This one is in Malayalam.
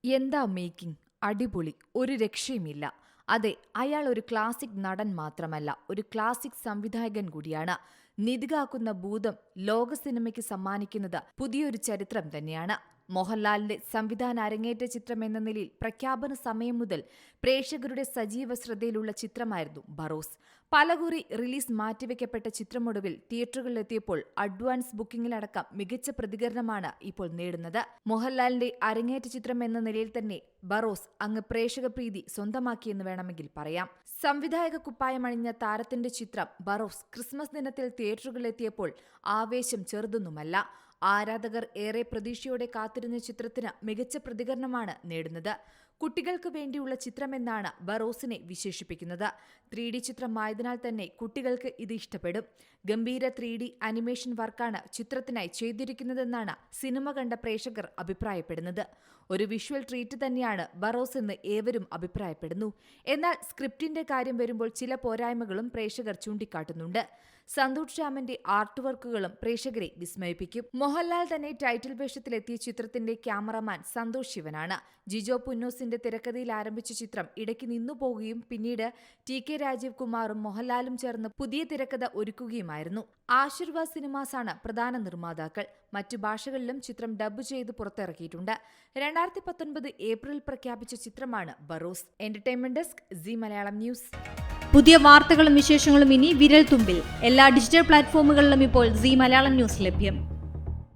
എന്താ മേക്കിംഗ്, അടിപൊളി, ഒരു രക്ഷയുമില്ല. അതെ, അയാൾ ഒരു ക്ലാസിക് നടൻ മാത്രമല്ല, ഒരു ക്ലാസിക് സംവിധായകൻ കൂടിയാണ്. നിധികാക്കുന്ന ഭൂതം ലോക സിനിമയ്ക്ക് സമ്മാനിക്കുന്നത് പുതിയൊരു ചരിത്രം തന്നെയാണ്. മോഹൻലാലിന്റെ സംവിധാന അരങ്ങേറ്റ ചിത്രം എന്ന നിലയിൽ പ്രഖ്യാപന സമയം മുതൽ പ്രേക്ഷകരുടെ സജീവ ശ്രദ്ധയിലുള്ള ചിത്രമായിരുന്നു ബറോസ്. പലകുറി റിലീസ് മാറ്റിവെക്കപ്പെട്ട ചിത്രമൊടുവിൽ തിയേറ്ററുകളിലെത്തിയപ്പോൾ അഡ്വാൻസ് ബുക്കിംഗിലടക്കം മികച്ച പ്രതികരണമാണ് ഇപ്പോൾ നേടുന്നത്. മോഹൻലാലിന്റെ അരങ്ങേറ്റ ചിത്രം എന്ന നിലയിൽ തന്നെ ബറോസ് അങ്ങ് പ്രേക്ഷക പ്രീതി സ്വന്തമാക്കിയെന്ന് വേണമെങ്കിൽ പറയാം. സംവിധായക കുപ്പായമണിഞ്ഞ താരത്തിന്റെ ചിത്രം ബറോസ് ക്രിസ്മസ് ദിനത്തിൽ തിയേറ്ററുകളിലെത്തിയപ്പോൾ ആവേശം ചെറുതൊന്നുമല്ല. ആരാധകർ ഏറെ പ്രതീക്ഷയോടെ കാത്തിരുന്ന ചിത്രത്തിന് മികച്ച പ്രതികരണമാണ് നേടുന്നത്. കുട്ടികൾക്ക് വേണ്ടിയുള്ള ചിത്രമെന്നാണ് ബറോസിനെ വിശേഷിപ്പിക്കുന്നത്. 3D ചിത്രമായതിനാൽ തന്നെ കുട്ടികൾക്ക് ഇത് ഇഷ്ടപ്പെടും. ഗംഭീര 3D അനിമേഷൻ വർക്കാണ് ചിത്രത്തിനായി ചെയ്തിരിക്കുന്നതെന്നാണ് സിനിമ കണ്ട പ്രേക്ഷകർ അഭിപ്രായപ്പെടുന്നത്. ഒരു വിഷ്വൽ ട്രീറ്റ് തന്നെയാണ് ബറോസ് എന്ന് ഏവരും അഭിപ്രായപ്പെടുന്നു. എന്നാൽ സ്ക്രിപ്റ്റിന്റെ കാര്യം വരുമ്പോൾ ചില പോരായ്മകളും പ്രേക്ഷകർ ചൂണ്ടിക്കാട്ടുന്നുണ്ട്. സന്തോഷ് ശ്യാമിന്റെ ആർട്ട് വർക്കുകളും പ്രേക്ഷകരെ വിസ്മയിപ്പിക്കും. മോഹൻലാൽ തന്നെ ടൈറ്റിൽ വേഷത്തിലെത്തിയ ചിത്രത്തിന്റെ ക്യാമറമാൻ സന്തോഷ് ശിവനാണ്. ജിജോ പുന്നോസിന്റെ തിരക്കഥയിൽ ആരംഭിച്ച ചിത്രം ഇടയ്ക്ക് നിന്നുപോകുകയും പിന്നീട് TK രാജീവ് കുമാറും മോഹൻലാലും ചേർന്ന് പുതിയ തിരക്കഥ ഒരുക്കുകയുമായിരുന്നു. ആശീർവാദ് സിനിമാസാണ് പ്രധാന നിർമ്മാതാക്കൾ. മറ്റു ഭാഷകളിലും ചിത്രം ഡബ്ബ് ചെയ്ത് പുറത്തിറക്കിയിട്ടുണ്ട്. 2019 ഏപ്രിൽ പ്രഖ്യാപിച്ച ചിത്രമാണ് Barroz. Entertainment desk, Zee Malayalam news. പുതിയ വാർത്തകളും വിശേഷങ്ങളും ഇനി വിരൽ തുമ്പിൽ. എല്ലാ ഡിജിറ്റൽ പ്ലാറ്റ്ഫോമുകളിലും ഇപ്പോൾ സി മലയാളം ന്യൂസ് ലഭ്യം.